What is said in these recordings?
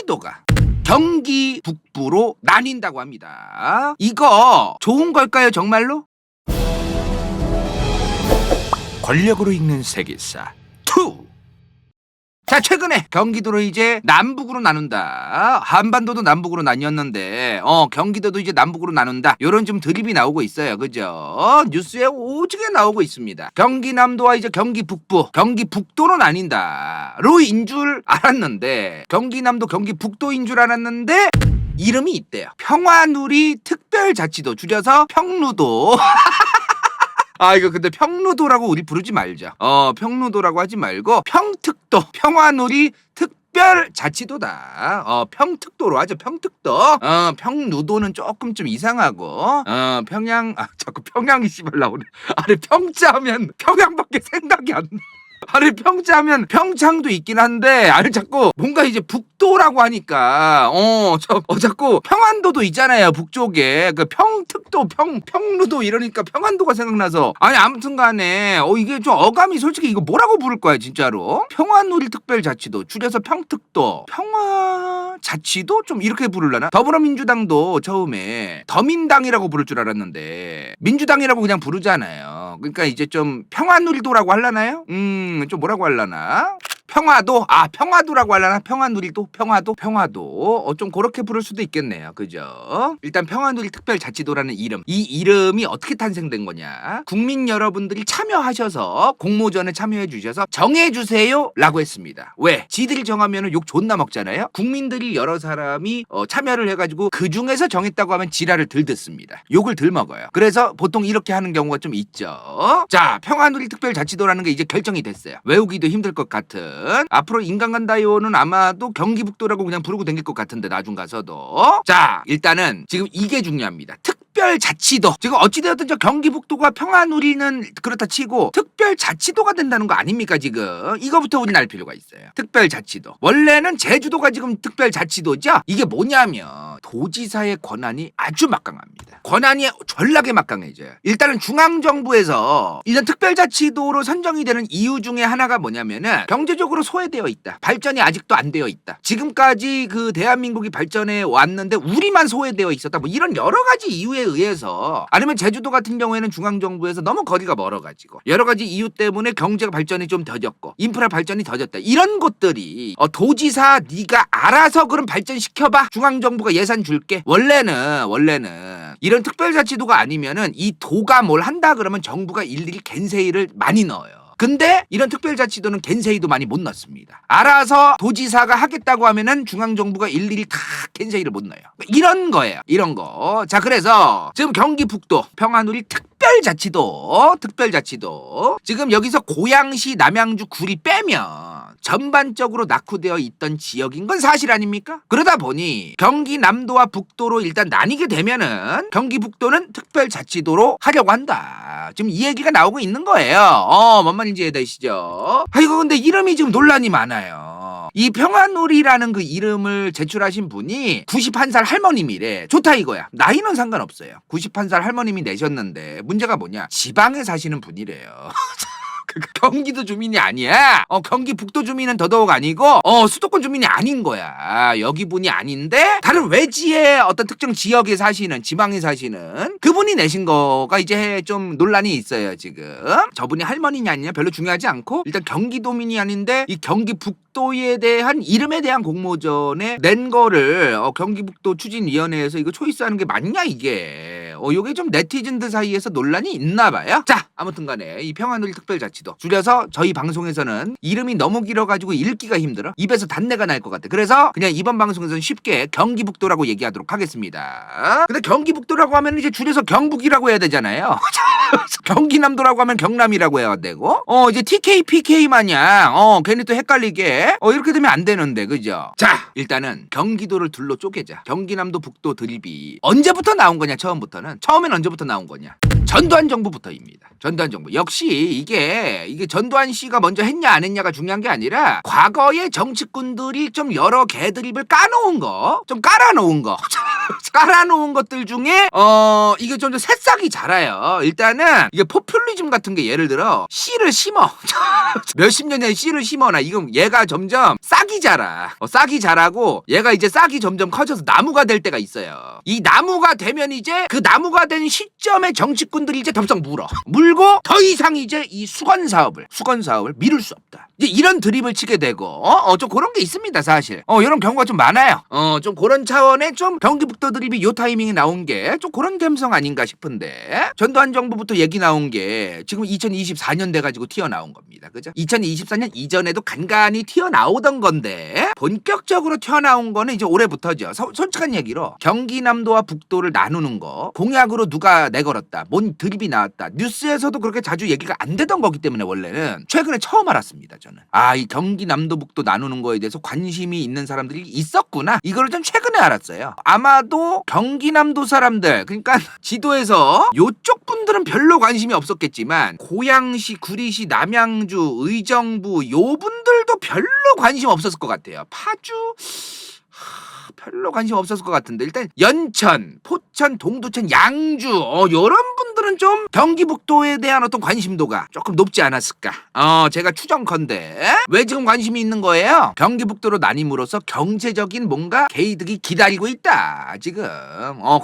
평안도가 경기 북부로 나뉜다고 합니다. 이거 좋은 걸까요, 정말로? 권력으로 읽는 세계사 2. 자, 최근에 경기도를 이제 남북으로 나눈다. 한반도도 남북으로 나뉘었는데 경기도도 이제 남북으로 나눈다. 요런 좀 드립이 나오고 있어요. 그죠? 뉴스에 오지게 나오고 있습니다. 경기남도와 이제 경기 북부, 경기 북도로 나뉜다로인 줄 알았는데, 경기남도 경기 북도인 줄 알았는데 이름이 있대요. 평화누리 특별자치도, 줄여서 평루도. 아, 이거 근데 평루도라고 우리 부르지 말자. 평루도라고 하지 말고 평특도, 평화누리 특별자치도다. 평특도로 하죠. 평특도. 평루도는 조금 좀 이상하고, 평양, 자꾸 평양이 씨발 나오네. 아니, 평자하면 평양밖에 생각이 안 나. 아니, 평자하면 평창도 있긴 한데, 아니, 자꾸 뭔가 이제 북도라고 하니까 자꾸 평안도도 있잖아요, 북쪽에. 그 평특도, 평루도 이러니까 평안도가 생각나서. 아니, 아무튼 간에 이게 좀 어감이 솔직히 이거 뭐라고 부를 거야 진짜로? 평화누리 특별자치도, 줄여서 평특도, 평화자치도 좀 이렇게 부르려나? 더불어민주당도 처음에 더민당이라고 부를 줄 알았는데 민주당이라고 그냥 부르잖아요. 그러니까 이제 좀 평화누리도라고 하려나요? 좀 뭐라고 하려나? 평화도? 평화도라고 하려나? 평화누리도? 평화도? 좀 그렇게 부를 수도 있겠네요. 그죠? 일단 평화누리 특별자치도라는 이름, 이 이름이 어떻게 탄생된 거냐? 국민 여러분들이 참여하셔서, 공모전에 참여해 주셔서 정해주세요 라고 했습니다. 왜? 지들이 정하면 욕 존나 먹잖아요. 국민들이 여러 사람이 참여를 해가지고 그 중에서 정했다고 하면 지랄을 덜 듣습니다. 욕을 덜 먹어요. 그래서 보통 이렇게 하는 경우가 좀 있죠. 자, 평화누리 특별자치도라는 게 이제 결정이 됐어요. 외우기도 힘들 것 같은. 앞으로 인간간다요는 아마도 경기북도라고 그냥 부르고 다닐 것 같은데, 나중 가서도. 자, 일단은 지금 이게 중요합니다. 특별자치도. 지금 어찌되었든 저 경기북도가 평화누리는 그렇다 치고 특별자치도가 된다는 거 아닙니까 지금? 이거부터 우리 알 필요가 있어요. 특별자치도. 원래는 제주도가 지금 특별자치도죠? 이게 뭐냐면 도지사의 권한이 아주 막강합니다. 권한이 졸라게 막강해져요. 일단은 중앙정부에서 이런 특별자치도로 선정이 되는 이유 중에 하나가 뭐냐면은 경제적으로 소외되어 있다. 발전이 아직도 안 되어 있다. 지금까지 그 대한민국이 발전해 왔는데 우리만 소외되어 있었다. 뭐 이런 여러 가지 이유에 의해서, 아니면 제주도 같은 경우에는 중앙정부에서 너무 거리가 멀어가지고 여러 가지 이유 때문에 경제가 발전이 좀 더뎠고 인프라 발전이 더뎠다. 이런 것들이 도지사 네가 알아서 그럼 발전시켜봐. 중앙정부가 예산 줄게. 원래는 이런 특별자치도가 아니면은 이 도가 뭘 한다 그러면 정부가 일일이 겐세이를 많이 넣어요. 근데 이런 특별자치도는 겐세이도 많이 못 넣습니다. 알아서 도지사가 하겠다고 하면은 중앙정부가 일일이 다 겐세이를 못 넣어요. 이런 거예요. 이런 거. 자, 그래서 지금 경기 북도 평화누리 특별자치도 지금 여기서 고양시, 남양주, 구리 빼면 전반적으로 낙후되어 있던 지역인 건 사실 아닙니까? 그러다 보니 경기 남도와 북도로 일단 나뉘게 되면은 경기 북도는 특별자치도로 하려고 한다. 지금 이 얘기가 나오고 있는 거예요. 뭔 말인지 이해되시죠? 이거 근데 이름이 지금 논란이 많아요. 이 평화누리라는 그 이름을 제출하신 분이 91살 할머님이래. 좋다 이거야. 나이는 상관없어요. 91살 할머님이 내셨는데 문제가 뭐냐? 지방에 사시는 분이래요. 경기도 주민이 아니야. 경기 북도 주민은 더더욱 아니고 수도권 주민이 아닌 거야. 여기 분이 아닌데 다른 외지의 어떤 특정 지역에 사시는, 지방에 사시는 그분이 내신 거가 이제 좀 논란이 있어요. 지금 저분이 할머니냐 아니냐 별로 중요하지 않고, 일단 경기도민이 아닌데 이 경기 북도에 대한 이름에 대한 공모전에 낸 거를 경기북도 추진위원회에서 이거 초이스하는 게 맞냐 이게. 요게 좀 네티즌들 사이에서 논란이 있나 봐요. 자, 아무튼 간에 이 평화누리 특별자치도, 줄여서 저희 방송에서는 이름이 너무 길어가지고 읽기가 힘들어. 입에서 단내가 날 것 같아. 그래서 그냥 이번 방송에서는 쉽게 경기북도라고 얘기하도록 하겠습니다. 근데 경기북도라고 하면 이제 줄여서 경북이라고 해야 되잖아요. 경기남도라고 하면 경남이라고 해야 되고, 이제 TK, PK 마냥 괜히 또 헷갈리게 이렇게 되면 안 되는데, 그죠? 자, 일단은 경기도를 둘로 쪼개자. 경기남도 북도 드립이 언제부터 나온 거냐? 처음엔 언제부터 나온 거냐? 전두환 정부부터입니다. 전두환 정부. 역시 이게 전두환 씨가 먼저 했냐 안 했냐가 중요한 게 아니라 과거의 정치꾼들이 좀 여러 개드립을 까놓은 거, 좀 깔아놓은 거. 깔아놓은 것들 중에 이게 좀 새싹이 자라요. 일단은 이게 포퓰리즘 같은 게 예를 들어 씨를 심어 몇십 년에 씨를 심어놔. 이건 얘가 점점 싹이 자라. 싹이 자라고 얘가 이제 싹이 점점 커져서 나무가 될 때가 있어요. 이 나무가 되면 이제 그 나무가 된 시점에 정치꾼들이 이제 덥석 물고 더 이상 이제 이 수건 사업을 미룰 수 없다. 이제 이런 드립을 치게 되고 좀 그런 게 있습니다 사실. 이런 경우가 좀 많아요. 좀 그런 차원의 좀 경기북도 드립이 요 타이밍에 나온 게 좀 그런 감성 아닌가 싶은데 전두환 정부부터 얘기 나온 게 지금 2024년 돼가지고 튀어나온 겁니다. 그죠? 2024년 이전에도 간간히 튀어나오던 건데 본격적으로 튀어나온 거는 이제 올해부터죠. 솔직한 얘기로 경기남도와 북도를 나누는 거 공약으로 누가 내걸었다. 뭔 드립이 나왔다. 뉴스에서도 그렇게 자주 얘기가 안 되던 거기 때문에 원래는 최근에 처음 알았습니다. 저는. 이 경기남도 북도 나누는 거에 대해서 관심이 있는 사람들이 있었구나. 이거를 좀 최근에 알았어요. 아마도 경기남도 사람들 그러니까 지도에서 요쪽 분들은 별로 관심이 없었겠지만 고양시, 구리시, 남양주, 의정부 요 분들도 별로 관심 없었을 것 같아요. 파주 별로 관심 없었을 것 같은데 일단 연천, 포천, 동두천, 양주 요런 분들은 좀 경기북도에 대한 어떤 관심도가 조금 높지 않았을까. 제가 추정컨대 왜 지금 관심이 있는 거예요? 경기북도로 나님으로써 경제적인 뭔가 개이득이 기다리고 있다. 지금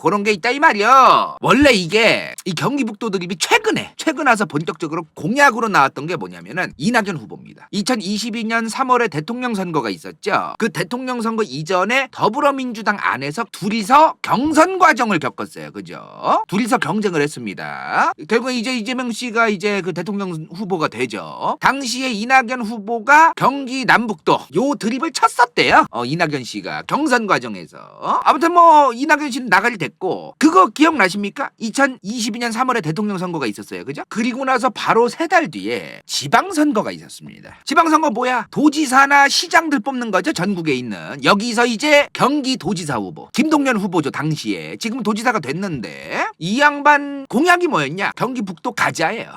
그런 게 있다 이 말이야. 원래 이게 이 경기북도 드립이 최근에 와서 본격적으로 공약으로 나왔던 게 뭐냐면은 이낙연 후보입니다. 2022년 3월에 대통령 선거가 있었죠. 그 대통령 선거 이전에 더불어민주당 안에서 둘이서 경선 과정을 겪었어요. 그죠? 둘이서 경쟁을 했습니다. 결국 이제 이재명 씨가 이제 그 대통령 후보가 되죠. 당시에 이낙연 후보가 경기 남북도 요 드립을 쳤었대요. 이낙연 씨가 경선 과정에서. 아무튼 뭐 이낙연 씨는 나가리 됐고 그거 기억나십니까? 2022년 3월에 대통령 선거가 있었어요. 그죠? 그리고 나서 바로 3달 뒤에 지방선거가 있었습니다. 지방선거 뭐야? 도지사나 시장들 뽑는 거죠. 전국에 있는. 여기서 이제 경기도지사 후보 김동연 후보죠. 당시에. 지금 도지사가 됐는데 이 양반 공약이 뭐였냐? 경기북도 가자예요.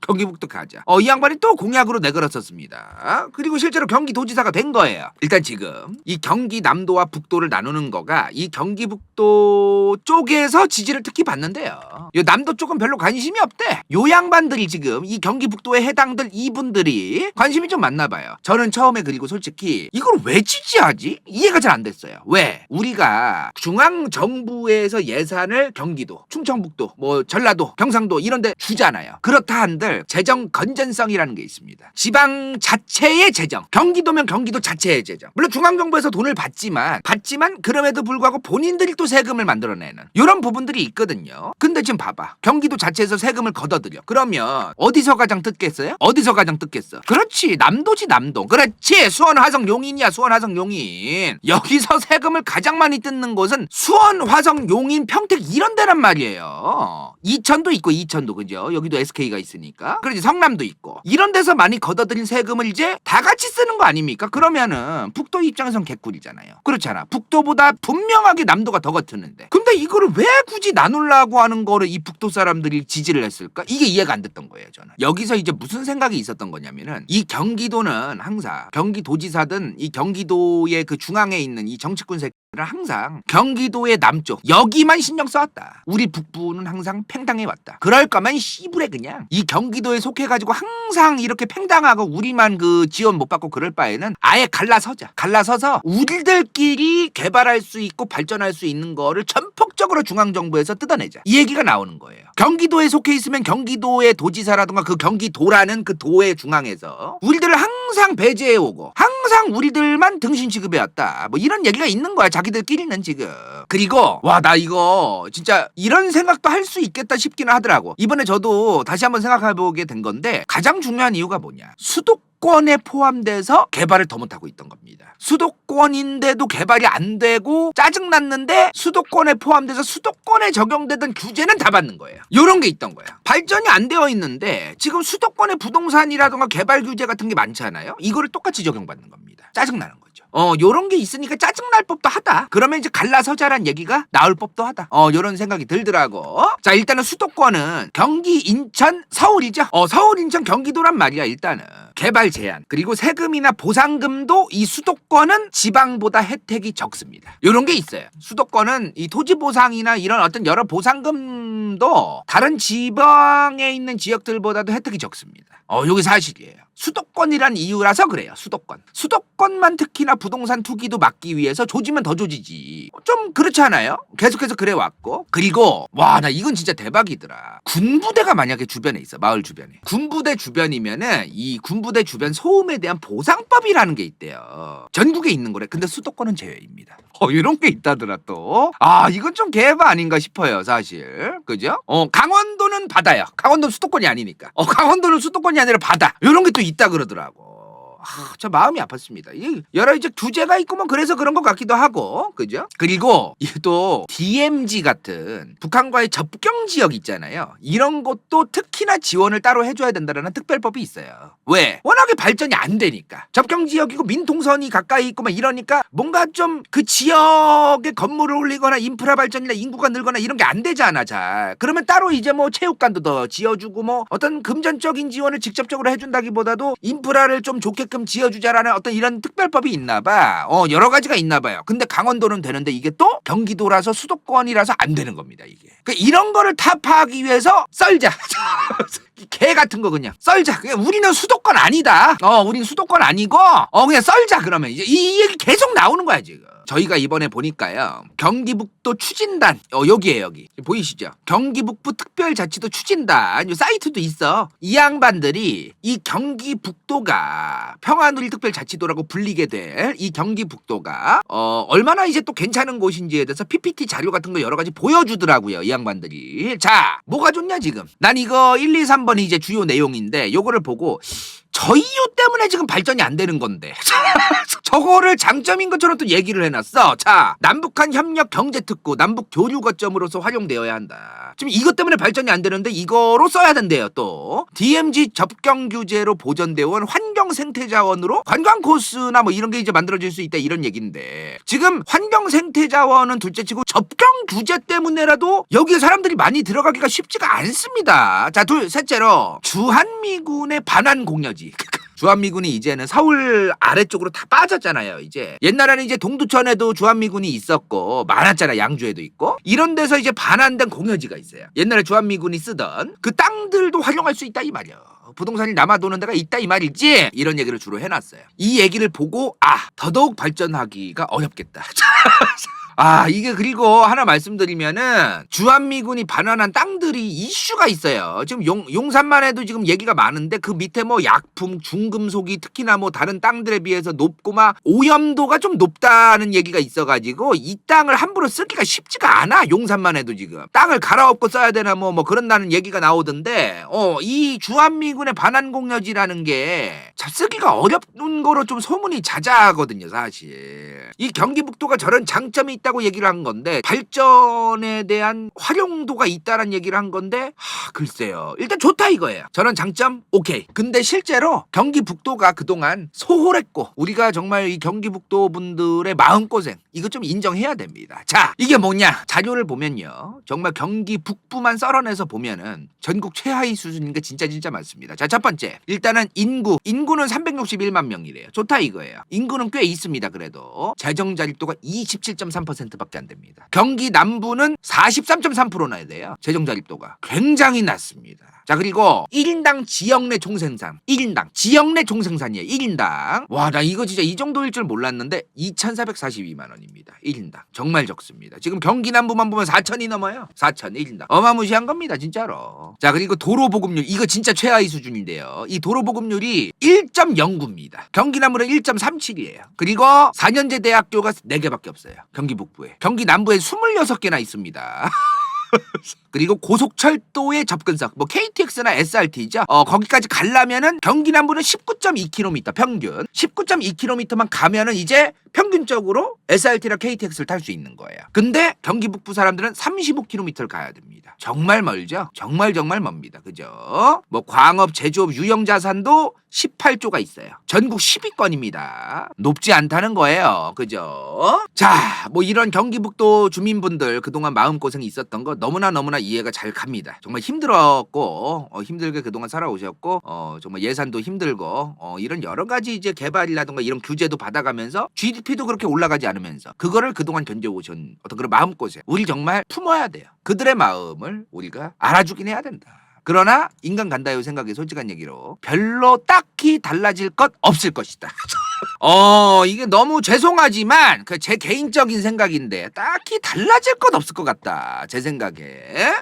경기북도 가자. 이 양반이 또 공약으로 내걸었었습니다. 그리고 실제로 경기도지사가 된 거예요. 일단 지금 이 경기남도와 북도를 나누는 거가 이 경기북도 쪽에서 지지를 특히 받는데요. 이 남도 쪽은 별로 관심이 없대. 요 양반들이 지금 이 경기북도에 해당될 이분들이 관심이 좀 많나 봐요. 저는 처음에 그리고 솔직히 이걸 왜 지지하지? 이해가 잘 안 됐어요. 왜? 우리가 중앙정부에서 예산을 경기도, 충청북도, 뭐 전라도, 경상도 이런 데 주잖아요. 그렇다 한들 재정 건전성이라는 게 있습니다. 지방 자체의 재정. 경기도면 경기도 자체의 재정. 물론 중앙정부에서 돈을 받지만 그럼에도 불구하고 본인들이 또 세금을 만들어내는 이런 부분들이 있거든요. 근데 지금 봐봐. 경기도 자체에서 세금을 걷어들여. 그러면 어디서 가장 뜯겠어요? 어디서 가장 뜯겠어? 그렇지. 남도지 남도. 그렇지. 수원 화성 용인이야. 수원 화성 용인. 여기서 세금을 가장 많이 뜯는 곳은 수원 화성 용인 평택 이런 데란 말이에요. 이천도 있고 이천도 그죠? 여기도 SK가 있으니까. 그러지 성남도 있고 이런 데서 많이 걷어들인 세금을 이제 다 같이 쓰는 거 아닙니까? 그러면은 북도 입장에선 개꿀이잖아요. 그렇잖아. 북도보다 분명하게 남도가 더 걷는데 근데 이거를 왜 굳이 나누려고 하는 거를 이 북도 사람들이 지지를 했을까? 이게 이해가 안 됐던 거예요. 저는 여기서 이제 무슨 생각이 있었던 거냐면은 이 경기도는 항상 경기도지사든 이 경기도의 그 중앙에 있는 이 정치권 은 항상 경기도의 남쪽 여기만 신경 써왔다. 우리 북부는 항상 팽당해 왔다. 그럴 거면 씨부레 그냥 이 경기도에 속해가지고 항상 이렇게 팽당하고 우리만 그 지원 못 받고 그럴 바에는 아예 갈라서서 우리들끼리 개발할 수 있고 발전할 수 있는 거를 전폭적으로 중앙정부에서 뜯어내자. 이 얘기가 나오는 거예요. 경기도에 속해 있으면 경기도의 도지사라든가 그 경기도라는 그 도의 중앙에서 우리들을 항상 배제해오고 항상 우리들만 등신 취급해왔다. 뭐 이런 얘기가 있는 거야. 자기들끼리는 지금. 그리고 와 나 이거 진짜 이런 생각도 할 수 있겠다 싶기는 하더라고. 이번에 저도 다시 한번 생각해보게 된 건데 가장 중요한 이유가 뭐냐. 수도권에 포함돼서 개발을 더 못하고 있던 겁니다. 수도권인데도 개발이 안 되고 짜증났는데 수도권에 포함돼서 수도권에 적용되던 규제는 다 받는 거예요. 이런 게 있던 거야. 발전이 안 되어 있는데 지금 수도권의 부동산이라든가 개발 규제 같은 게 많잖아요. 이거를 똑같이 적용받는 겁니다. 짜증나는 거죠. 요런 게 있으니까 짜증날 법도 하다. 그러면 이제 갈라서자란 얘기가 나올 법도 하다. 요런 생각이 들더라고. 자, 일단은 수도권은 경기, 인천, 서울이죠. 서울, 인천, 경기도란 말이야. 일단은 개발 제한 그리고 세금이나 보상금도 이 수도권은 지방보다 혜택이 적습니다. 요런 게 있어요. 수도권은 이 토지 보상이나 이런 어떤 여러 보상금도 다른 지방에 있는 지역들보다도 혜택이 적습니다. 요게 사실이에요. 수도권이란 이유라서 그래요. 수도권만 특히나 부동산 투기도 막기 위해서 조지면 더 조지지. 좀 그렇지 않아요? 계속해서 그래 왔고. 그리고 와, 나 이건 진짜 대박이더라. 군부대가 만약에 주변에 있어. 마을 주변에. 군부대 주변이면은 이 군부대 주변 소음에 대한 보상법이라는 게 있대요. 전국에 있는 거래. 근데 수도권은 제외입니다. 이런 게 있다더라 또. 이건 좀 개바 아닌가 싶어요, 사실. 그죠? 강원도는 바다야. 강원도는 수도권이 아니니까. 강원도는 수도권이 아니라 바다. 이런 게 또 있다 그러더라고. 저 마음이 아팠습니다. 여러 이제 규제가 있고 뭐 그래서 그런 것 같기도 하고, 그죠? 그리고 이게 또 DMZ 같은 북한과의 접경 지역 있잖아요. 이런 것도 특히나 지원을 따로 해줘야 된다라는 특별법이 있어요. 왜? 워낙에 발전이 안 되니까. 접경 지역이고 민통선이 가까이 있고 막 이러니까 뭔가 좀 그 지역에 건물을 올리거나 인프라 발전이나 인구가 늘거나 이런 게 안 되잖아, 잘. 그러면 따로 이제 뭐 체육관도 더 지어주고 뭐 어떤 금전적인 지원을 직접적으로 해준다기보다도 인프라를 좀 좋게 지어주자라는 어떤 이런 특별법이 있나봐. 여러 가지가 있나봐요. 근데 강원도는 되는데 이게 또 경기도라서 수도권이라서 안 되는 겁니다, 이게. 그러니까 이런 거를 타파하기 위해서 썰자. 개 같은 거 그냥 썰자. 그냥 우리는 수도권 아니다. 우린 수도권 아니고 그냥 썰자. 그러면 이제 이 얘기 계속 나오는 거야, 지금. 저희가 이번에 보니까요. 경기북도 추진단 여기에요, 여기. 보이시죠? 경기북부 특별자치도 추진단 이 사이트도 있어. 이 양반들이 이 경기북도가 평화누리 특별자치도라고 불리게 될 이 경기북도가 얼마나 이제 또 괜찮은 곳인지에 대해서 PPT 자료 같은 거 여러 가지 보여주더라고요, 이 양반들이. 자, 뭐가 좋냐 지금. 난 이거 1, 2, 3번이 이제 주요 내용인데 요거를 보고 저 이유 때문에 지금 발전이 안 되는 건데 저거를 장점인 것처럼 또 얘기를 해놨어. 자, 남북한 협력 경제특구 남북 교류 거점으로서 활용되어야 한다. 지금 이것 때문에 발전이 안 되는데 이거로 써야 된대요. 또 DMZ 접경 규제로 보존되어 온 환경 생태 자원으로 관광 코스나 뭐 이런 게 이제 만들어질 수 있다 이런 얘기인데 지금 환경 생태 자원은 둘째치고 접경 규제 때문에라도 여기에 사람들이 많이 들어가기가 쉽지가 않습니다. 자, 셋째로 주한미군의 반환 공여지. 주한미군이 이제는 서울 아래쪽으로 다 빠졌잖아요. 이제 옛날에는 이제 동두천에도 주한미군이 있었고 많았잖아. 양주에도 있고 이런 데서 이제 반환된 공여지가 있어요. 옛날에 주한미군이 쓰던 그 땅들도 활용할 수 있다 이 말이야. 부동산이 남아도는 데가 있다 이 말이지. 이런 얘기를 주로 해놨어요. 이 얘기를 보고 더더욱 발전하기가 어렵겠다. 이게 그리고 하나 말씀드리면은 주한미군이 반환한 땅들이 이슈가 있어요. 지금 용산만 해도 지금 얘기가 많은데 그 밑에 뭐 약품, 중금속이 특히나 뭐 다른 땅들에 비해서 높고 막 오염도가 좀 높다는 얘기가 있어가지고 이 땅을 함부로 쓰기가 쉽지가 않아. 용산만 해도 지금 땅을 갈아엎고 써야 되나 뭐 그런다는 얘기가 나오던데 이 주한미군의 반환 공여지라는 게 쓰기가 어려운 거로 좀 소문이 자자하거든요, 사실. 이 경기북도가 저런 장점이 있다고 얘기를 한 건데 발전에 대한 활용도가 있다는 얘기를 한 건데 글쎄요. 일단 좋다 이거예요. 저런 장점 오케이. 근데 실제로 경기북도가 그동안 소홀했고 우리가 정말 이 경기북도 분들의 마음고생 이거 좀 인정해야 됩니다. 자, 이게 뭐냐? 자료를 보면요. 정말 경기 북부만 썰어내서 보면은 전국 최하위 수준인 게 진짜 많습니다. 자, 첫 번째. 일단은 인구는 361만 명이래요. 좋다 이거예요. 인구는 꽤 있습니다. 그래도 재정 자립도가 27.3%밖에 안 됩니다. 경기 남부는 43.3%나 돼요. 재정 자립도가 굉장히 낮습니다. 자, 그리고 1인당 지역 내 총생산 1인당 지역 내 총생산이에요. 1인당 와, 나 이거 진짜 이 정도일 줄 몰랐는데 2,442만 원입니다. 1인당 정말 적습니다. 지금 경기 남부만 보면 4천이 넘어요. 4천 1인당 어마무시한 겁니다, 진짜로. 자, 그리고 도로 보급률 이거 진짜 최하위 수준인데요. 이 도로 보급률이 1.09입니다. 경기 남부는 1.37이에요. 그리고 4년제 대학교가 4개밖에 없어요. 경기 북부에. 경기 남부에 26개나 있습니다. 그리고 고속철도의 접근성, 뭐 KTX나 SRT죠. 거기까지 가려면은 경기 남부는 19.2km 평균, 19.2km만 가면은 이제 평균적으로 SRT나 KTX를 탈 수 있는 거예요. 근데 경기 북부 사람들은 35km를 가야 됩니다. 정말 멀죠? 정말 멉니다. 그죠? 뭐 광업, 제조업, 유형자산도 18조가 있어요. 전국 10위권입니다. 높지 않다는 거예요. 그죠? 자, 뭐 이런 경기북도 주민분들 그동안 마음고생이 있었던 거 너무나 이해가 잘 갑니다. 정말 힘들었고 힘들게 그동안 살아오셨고 정말 예산도 힘들고 이런 여러 가지 이제 개발이라든가 이런 규제도 받아가면서 GDP도 그렇게 올라가지 않으면서 그거를 그동안 견뎌오신 어떤 그런 마음고생 우리 정말 품어야 돼요. 그들의 마음을 우리가 알아주긴 해야 된다. 그러나 인간 간다요 생각에 솔직한 얘기로 별로 딱히 달라질 것 없을 것이다. 이게 너무 죄송하지만 그 제 개인적인 생각인데 딱히 달라질 것 없을 것 같다. 제 생각에.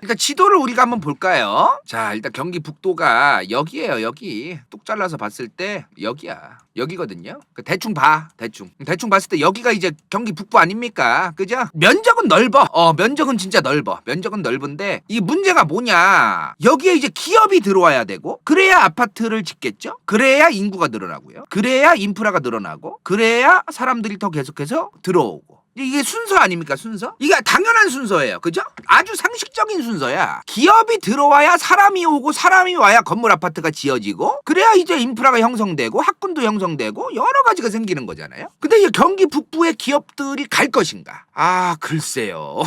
일단 지도를 우리가 한번 볼까요? 자, 일단 경기 북도가 여기예요. 여기. 뚝 잘라서 봤을 때 여기야. 여기거든요. 대충 봐. 대충 봤을 때 여기가 이제 경기 북부 아닙니까? 그죠? 면적은 넓어. 면적은 진짜 넓어. 면적은 넓은데 이 문제가 뭐냐? 여기에 이제 기업이 들어와야 되고 그래야 아파트를 짓겠죠? 그래야 인구가 늘어나고요. 그래야 인프라가 늘어나고 그래야 사람들이 더 계속해서 들어오고. 이게 순서 아닙니까? 순서? 이게 당연한 순서예요. 그죠? 아주 상식적인 순서야. 기업이 들어와야 사람이 오고 사람이 와야 건물 아파트가 지어지고 그래야 이제 인프라가 형성되고 학군도 형성되고 여러 가지가 생기는 거잖아요. 근데 이 경기 북부의 기업들이 갈 것인가? 글쎄요.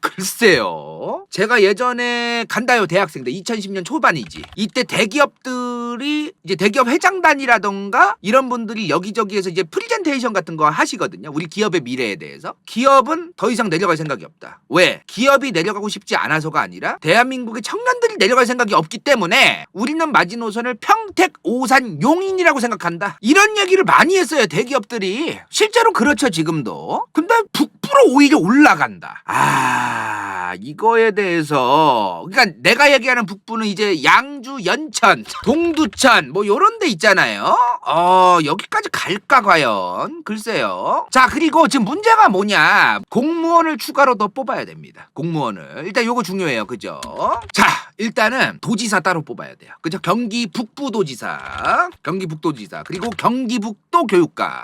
글쎄요. 제가 예전에 간다요 대학생 때 2010년 초반이지. 이때 대기업들이 이제 대기업 회장단이라던가 이런 분들이 여기저기에서 이제 프리젠테이션 같은 거 하시거든요. 우리 기업의 미래에 대해서. 기업은 더 이상 내려갈 생각이 없다. 왜? 기업이 내려가고 싶지 않아서가 아니라 대한민국의 청년들이 내려갈 생각이 없기 때문에 우리는 마지노선을 평택, 오산, 용인이라고 생각한다. 이런 얘기를 많이 했어요. 대기업들이. 실제로 그렇죠. 지금도. 근데 북부로 오히려 올라간다. 이거에 대해서 그러니까 내가 얘기하는 북부는 이제 양주, 연천, 동두천 뭐 요런 데 있잖아요. 여기까지 갈까 과연? 글쎄요. 자, 그리고 지금 문제가 뭐냐? 공무원을 추가로 더 뽑아야 됩니다. 공무원을. 일단 요거 중요해요. 그죠? 자, 일단은 도지사 따로 뽑아야 돼요. 그죠? 경기 북부도지사, 그리고 경기북도 교육감.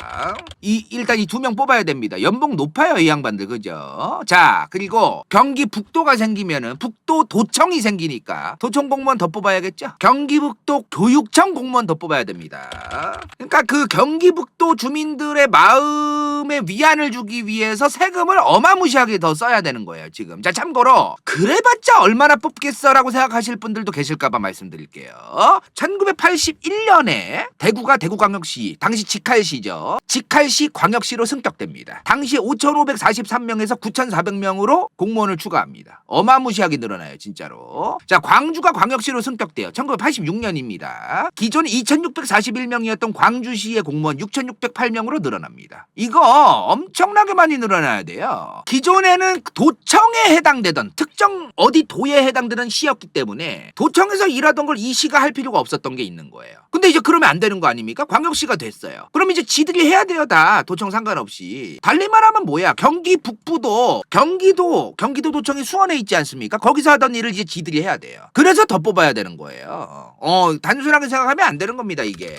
일단 이 두 명 뽑아야 됩니다. 연봉 높아요, 이 양반들. 그죠? 자, 그리고 경기 북도가 생기면은 북도 도청이 생기니까 도청 공무원 더 뽑아야겠죠? 경기북도 교육청 공무원 더 뽑아야 됩니다. 그러니까 그 경기북도 주민들의 마음에 위안을 주기 위해서 세금을 어마무시하게 더 써야 되는 거예요, 지금. 자, 참고로 그래봤자 얼마나 뽑겠어라고 생각하실 분들도 계실까봐 말씀드릴게요. 1981년에 대구가 대구광역시, 당시 직할시죠. 직할시 광역시로 승격됩니다. 당시 5,543명에서 9,400명으로 공무원을 추가합니다. 어마무시하게 늘어나요, 진짜로. 자, 광주가 광역시로 승격돼요. 1986년입니다. 기존 2,641명이었던 광주시의 공무원 6,608명으로 늘어납니다. 이거 엄청나게 많이 늘어나야 돼요. 기존에는 도청에 해당되던 특정 어디 도에 해당되는 시였기 때문에 도청에서 일하던 걸 이 시가 할 필요가 없었던 게 있는 거예요. 근데 이제 그러면 안 되는 거 아닙니까? 광역시가 됐어요. 그럼 이제 지들이 해야 돼요, 다. 도청 상관없이. 달리 말하면 뭐야? 경기 북부도 경기도 도청이 수원에 있지 않습니까? 거기서 하던 일을 이제 지들이 해야 돼요. 그래서 더 뽑아야 되는 거예요. 단순하게 생각하면 안 되는 겁니다, 이게.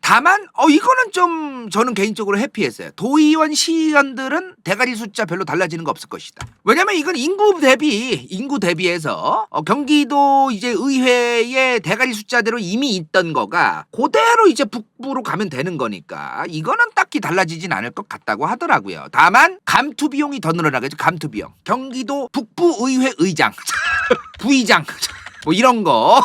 다만 이거는 좀 저는 개인적으로 해피했어요. 도의원, 시의원들은 대가리 숫자 별로 달라지는 거 없을 것이다. 왜냐면 이건 인구 대비해서 경기도 이제 의회의 대가리 숫자대로 이미 있던 거가 그대로 이제 북부로 가면 되는 거니까 이거는 딱히 달라지진 않을 것 같다고 하더라고요. 다만 감투 비용이 더 늘어나겠죠. 감투 비용. 경기도 북부의회 의장, 부의장 뭐 이런 거.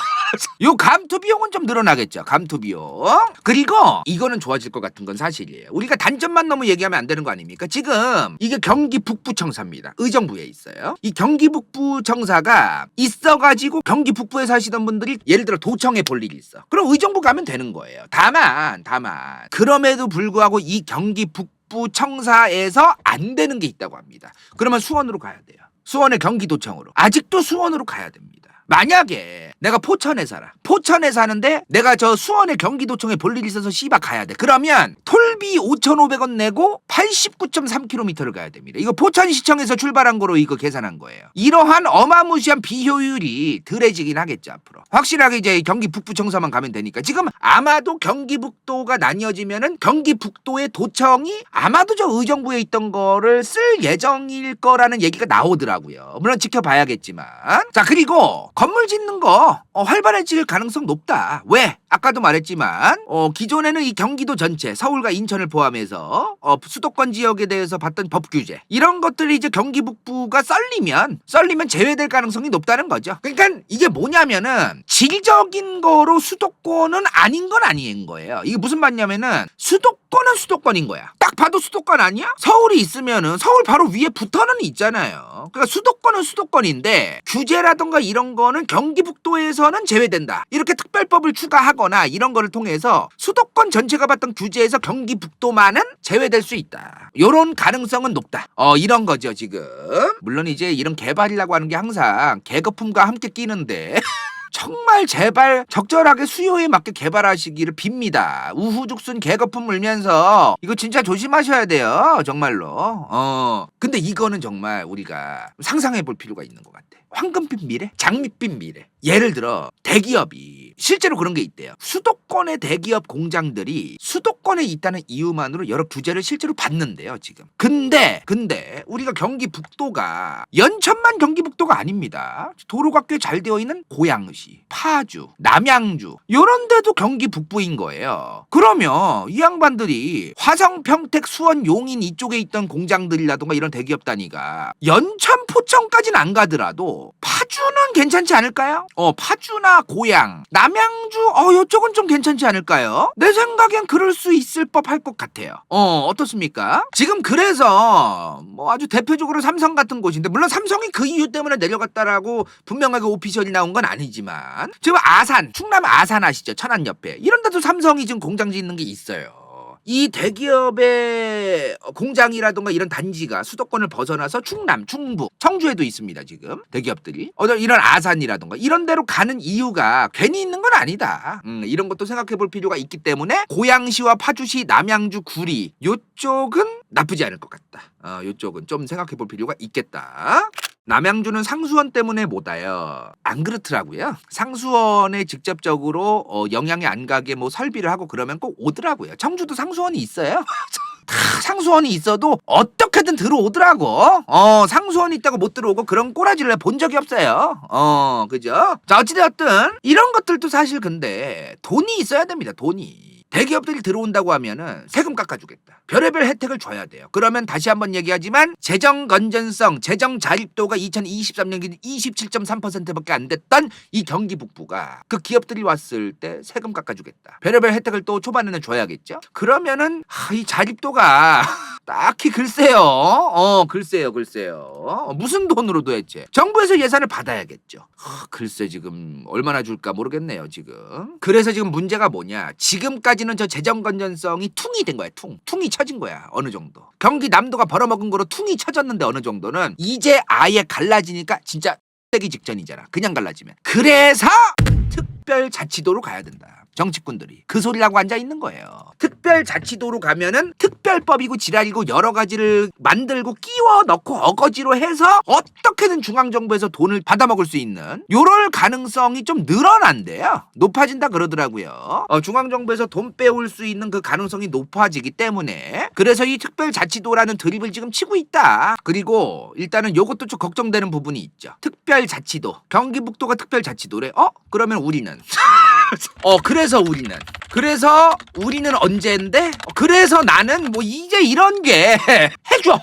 요 감투 비용은 좀 늘어나겠죠. 감투 비용. 그리고 이거는 좋아질 것 같은 건 사실이에요. 우리가 단점만 너무 얘기하면 안 되는 거 아닙니까? 지금 이게 경기 북부청사입니다. 의정부에 있어요. 이 경기 북부청사가 있어가지고 경기 북부에 사시던 분들이 예를 들어 도청에 볼 일이 있어. 그럼 의정부 가면 되는 거예요. 다만 그럼에도 불구하고 이 경기 북부청사에서 안 되는 게 있다고 합니다. 그러면 수원으로 가야 돼요. 수원의 경기도청으로. 아직도 수원으로 가야 됩니다. 만약에 내가 포천에 살아. 포천에 사는데 내가 저 수원의 경기도청에 볼 일이 있어서 씨바 가야 돼. 그러면 톨비 5,500원 내고 89.3km를 가야 됩니다. 이거 포천시청에서 출발한 거로 이거 계산한 거예요. 이러한 어마무시한 비효율이 덜해지긴 하겠죠, 앞으로. 확실하게 이제 경기 북부청사만 가면 되니까. 지금 아마도 경기 북도가 나뉘어지면은 경기 북도의 도청이 아마도 저 의정부에 있던 거를 쓸 예정일 거라는 얘기가 나오더라고요. 물론 지켜봐야겠지만. 자, 그리고 건물 짓는 거 활발해질 가능성 높다. 왜? 아까도 말했지만 기존에는 이 경기도 전체 서울과 인천을 포함해서 수도권 지역에 대해서 봤던 법 규제 이런 것들이 이제 경기 북부가 썰리면 제외될 가능성이 높다는 거죠. 그러니까 이게 뭐냐면은 질적인 거로 수도권은 아닌 건 아닌 거예요. 이게 무슨 말이냐면은 수도권은 수도권인 거야. 딱 봐도 수도권 아니야? 서울이 있으면은 서울 바로 위에 붙어는 있잖아요. 그러니까 수도권은 수도권인데 규제라던가 이런 거는 경기 북도에서는 제외된다. 이렇게 특별법을 추가하거나 이런 거를 통해서 수도권 전체가 받던 규제에서 경기 북도만은 제외될 수 있다. 요런 가능성은 높다. 이런 거죠, 지금. 물론 이제 이런 개발이라고 하는 게 항상 계급품과 함께 끼는데 정말 제발 적절하게 수요에 맞게 개발하시기를 빕니다. 우후죽순 계급품 물면서 이거 진짜 조심하셔야 돼요. 정말로. 근데 이거는 정말 우리가 상상해 볼 필요가 있는 것 같아. 황금빛 미래? 장밋빛 미래. 예를 들어 대기업이 실제로 그런 게 있대요. 수도권의 대기업 공장들이 수도권에 있다는 이유만으로 여러 규제를 실제로 받는데요, 지금. 근데 우리가 경기 북도가 연천만 경기 북도가 아닙니다. 도로가 꽤 잘 되어 있는 고양시, 파주, 남양주 요런 데도 경기 북부인 거예요. 그러면 이 양반들이 화성, 평택, 수원, 용인 이쪽에 있던 공장들이라던가 이런 대기업 단위가 연천, 포천까지는 안 가더라도 파주는 괜찮지 않을까요? 파주나 고양, 남양주 요쪽은 좀 괜찮지 않을까요? 내 생각엔 그럴 수 있을 법할 것 같아요. 어떻습니까? 지금 그래서 뭐 아주 대표적으로 삼성 같은 곳인데 물론 삼성이 그 이유 때문에 내려갔다라고 분명하게 오피셜이 나온 건 아니지만 지금 아산, 충남 아산 아시죠? 천안 옆에 이런 데도 삼성이 지금 공장 짓는 게 있어요. 이 대기업의 공장이라던가 이런 단지가 수도권을 벗어나서 충남, 충북, 청주에도 있습니다. 지금 대기업들이 이런 아산이라던가 이런 데로 가는 이유가 괜히 있는 건 아니다. 이런 것도 생각해 볼 필요가 있기 때문에 고양시와 파주시, 남양주, 구리 요쪽은 나쁘지 않을 것 같다. 요쪽은 좀 생각해 볼 필요가 있겠다. 남양주는 상수원 때문에 못 와요. 안 그렇더라고요. 상수원에 직접적으로 영향이 안 가게 뭐 설비를 하고 그러면 꼭 오더라고요. 청주도 상수원이 있어요. 다 상수원이 있어도 어떻게든 들어오더라고. 상수원이 있다고 못 들어오고 그런 꼬라지를 본 적이 없어요. 그죠? 자, 어찌되었든 이런 것들도 사실 근데 돈이 있어야 됩니다. 돈이. 대기업들이 들어온다고 하면은 세금 깎아주겠다. 별의별 혜택을 줘야 돼요. 그러면 다시 한번 얘기하지만 재정 건전성, 재정 자립도가 2023년 기준 27.3%밖에 안 됐던 이 경기 북부가 그 기업들이 왔을 때 세금 깎아주겠다. 별의별 혜택을 또 초반에는 줘야겠죠. 그러면은 이 자립도가 딱히 글쎄요. 글쎄요. 무슨 돈으로 도대체? 정부에서 예산을 받아야겠죠. 글쎄 지금 얼마나 줄까 모르겠네요, 지금. 그래서 지금 문제가 뭐냐? 지금까지는 저 재정 건전성이 퉁이 된 거야, 퉁이 쳐진 거야, 어느 정도. 경기 남도가 벌어먹은 거로 퉁이 쳐졌는데 어느 정도는 이제 아예 갈라지니까 진짜 되기 직전이잖아. 그냥 갈라지면. 그래서 특별자치도로 가야 된다. 정치꾼들이 그 소리라고 앉아 있는 거예요. 특별자치도로 가면은 특별법이고 지랄이고 여러 가지를 만들고 끼워 넣고 어거지로 해서 어떻게든 중앙정부에서 돈을 받아먹을 수 있는 요럴 가능성이 좀 늘어난대요. 높아진다 그러더라고요. 중앙정부에서 돈 빼올 수 있는 그 가능성이 높아지기 때문에 그래서 이 특별자치도라는 드립을 지금 치고 있다. 그리고 일단은 요것도 좀 걱정되는 부분이 있죠. 특별자치도, 경기북도가 특별자치도래. 그러면 우리는 그래서 우리는 언제인데? 그래서 나는 뭐 이제 이런 게 해줘.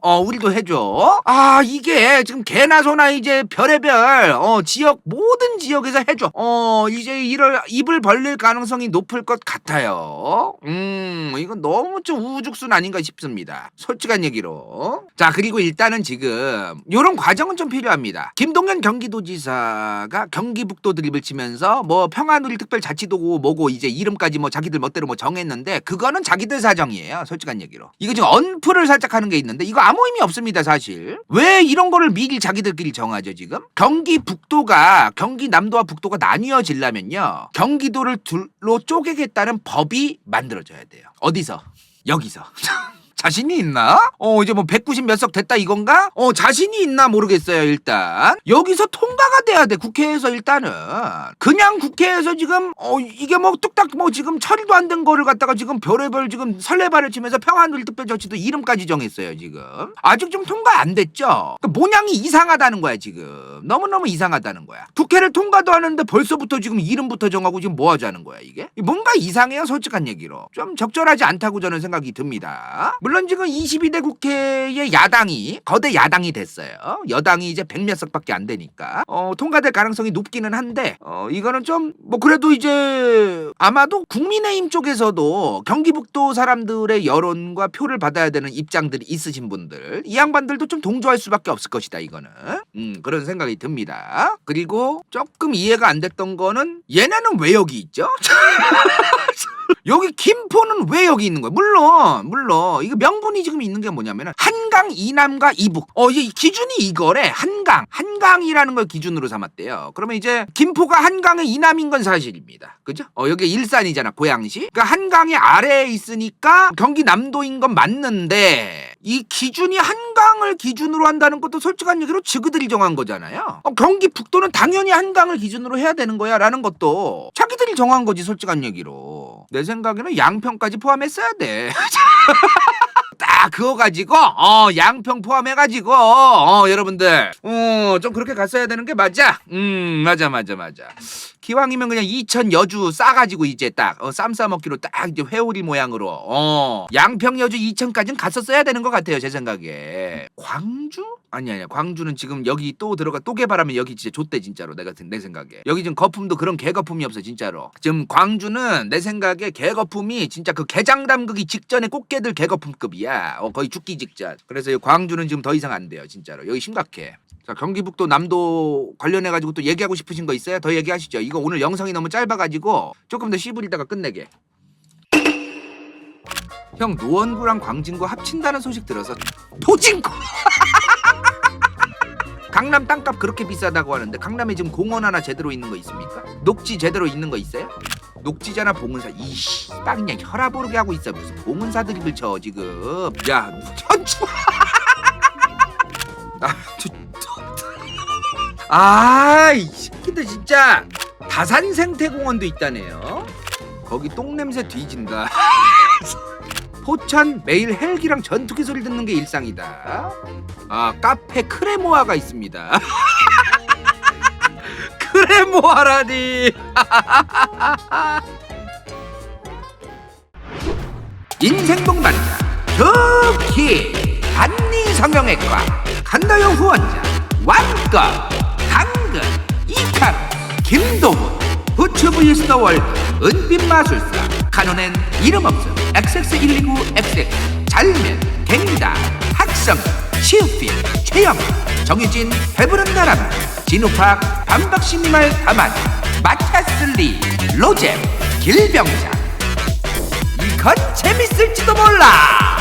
우리도 해줘. 이게 지금 개나 소나 이제 별의별 지역 모든 지역에서 해줘. 이제 입을 벌릴 가능성이 높을 것 같아요. 이건 너무 좀 우후죽순 아닌가 싶습니다. 솔직한 얘기로. 자, 그리고 일단은 지금 요런 과정은 좀 필요합니다. 김동연 경기도지사가 경기북도 드립을 치면서 뭐 평화누리 특별자치도고 뭐고 이제 이름까지 뭐 자기들 멋대로 뭐 정했는데 그거는 자기들 사정이에요. 솔직한 얘기로. 이거 지금 언프를 살짝 하는 게 있는데 이거 아무 아무 의미 없습니다 사실. 왜 이런 거를 미리 자기들끼리 정하죠 지금? 경기 북도가 경기 남도와 북도가 나뉘어지려면요 경기도를 둘로 쪼개겠다는 법이 만들어져야 돼요. 어디서? 여기서. 자신이 있나? 이제 뭐 190 몇 석 됐다 이건가? 자신이 있나 모르겠어요 일단. 여기서 통과가 돼야 돼 국회에서 일단은. 그냥 국회에서 지금 이게 뭐 뚝딱 뭐 지금 처리도 안 된 거를 갖다가 지금 별의별 지금 설레발을 치면서 평안을특별조치도 이름까지 정했어요 지금. 아직 좀 통과 안 됐죠? 그러니까 모양이 이상하다는 거야 지금. 너무너무 이상하다는 거야. 국회를 통과도 하는데 벌써부터 지금 이름부터 정하고 지금 뭐 하자는 거야 이게? 뭔가 이상해요 솔직한 얘기로. 좀 적절하지 않다고 저는 생각이 듭니다. 물론 지금 22대 국회의 야당이 거대 야당이 됐어요. 여당이 이제 100몇 석밖에 안 되니까 통과될 가능성이 높기는 한데 이거는 좀 뭐 그래도 이제 아마도 국민의힘 쪽에서도 경기북도 사람들의 여론과 표를 받아야 되는 입장들이 있으신 분들 이 양반들도 좀 동조할 수밖에 없을 것이다 이거는. 그런 생각이 듭니다. 그리고 조금 이해가 안 됐던 거는 얘네는 왜 여기 있죠? 여기 김포는 왜 여기 있는 거야? 물론 이거 명분이 지금 있는 게 뭐냐면은 한강 이남과 이북. 이제 기준이 이거래. 한강이라는 걸 기준으로 삼았대요. 그러면 이제 김포가 한강의 이남인 건 사실입니다. 그죠? 여기 일산이잖아 고양시. 그러니까 한강의 아래에 있으니까 경기 남도인 건 맞는데 이 기준이 한강을 기준으로 한다는 것도 솔직한 얘기로 지그들이 정한 거잖아요. 경기 북도는 당연히 한강을 기준으로 해야 되는 거야 라는 것도 자기들이 정한 거지 솔직한 얘기로. 내 생각에는 양평까지 포함했어야 돼. 딱 그거 가지고 양평 포함해가지고 여러분들 좀 그렇게 갔어야 되는 게 맞아. 맞아. 기왕이면 그냥 이천 여주 싸가지고 이제 딱 쌈 싸먹기로 딱 이제 회오리 모양으로 양평 여주 이천까지는 갔었어야 되는 것 같아요 제 생각에. 광주? 아니야 광주는 지금 여기 또 들어가 또 개발하면 여기 진짜 좆대 진짜로 내 생각에. 여기 지금 거품도 그런 개거품이 없어 진짜로. 지금 광주는 내 생각에 개거품이 진짜 그 게장 담그기 직전에 꽃게들 개거품급이야. 거의 죽기 직전. 그래서 이 광주는 지금 더 이상 안 돼요 진짜로. 여기 심각해. 자, 경기북도 남도 관련해가지고 또 얘기하고 싶으신 거 있어요? 더 얘기하시죠. 이거 오늘 영상이 너무 짧아가지고 조금 더 씨부리다가 끝내게. 형 노원구랑 광진구 합친다는 소식 들어서 도진구. 강남 땅값 그렇게 비싸다고 하는데 강남에 지금 공원 하나 제대로 있는 거 있습니까? 녹지 제대로 있는 거 있어요? 녹지잖아 봉은사. 이씨 딱 그냥 혈압 오르게 하고 있어. 무슨 봉은사 드립을 쳐 지금. 야 현주. 이 새끼들 진짜. 다산생태공원도 있다네요. 거기 똥냄새 뒤진다. 포천 매일 헬기랑 전투기 소리 듣는 게 일상이다. 카페 크레모아가 있습니다. 크레모아라니. 인생동반자 특히 한리성형외과 간다요 후원자 완껏 당근 이카루 김도훈 부츠 vs 더 월드 은빛마술사 카논엔 이름 없음 XX129XX 잘면 갱다 학성 시우필 최영 정유진 배부른 나라마 진우팍 반박신니말 다만 마차슬리 로잼 길병자. 이건 재밌을지도 몰라.